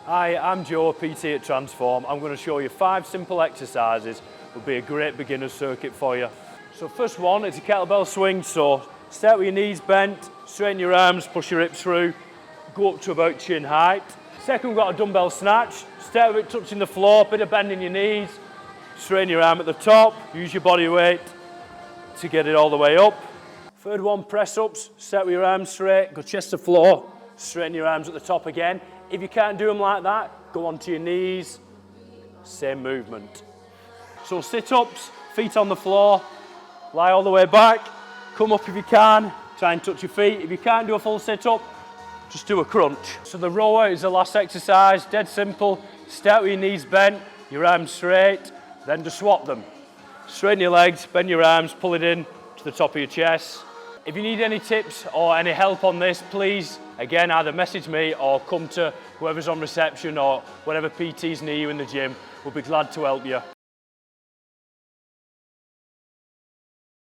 Hi, I'm Joe, PT at Transform. I'm going to show you 5 simple exercises. Will be a great beginner circuit for you. So first one is a kettlebell swing. So start with your knees bent, straighten your arms, push your hips through, go up to about chin height. Second, we've got a dumbbell snatch. Start with it touching the floor, bit of bend in your knees, straighten your arm at the top, use your body weight to get it all the way up. Third one, press ups. Start with your arms straight, go chest to floor, straighten your arms at the top again. If you can't do them like that, go onto your knees, same movement. So sit-ups, feet on the floor, lie all the way back, come up if you can, try and touch your feet. If you can't do a full sit-up, just do a crunch. So the rower is the last exercise, dead simple. Start with your knees bent, your arms straight, then just swap them. Straighten your legs, bend your arms, pull it in to the top of your chest. If you need any tips or any help on this, please, again, either message me or come to whoever's on reception or whatever PT's near you in the gym. We'll be glad to help you.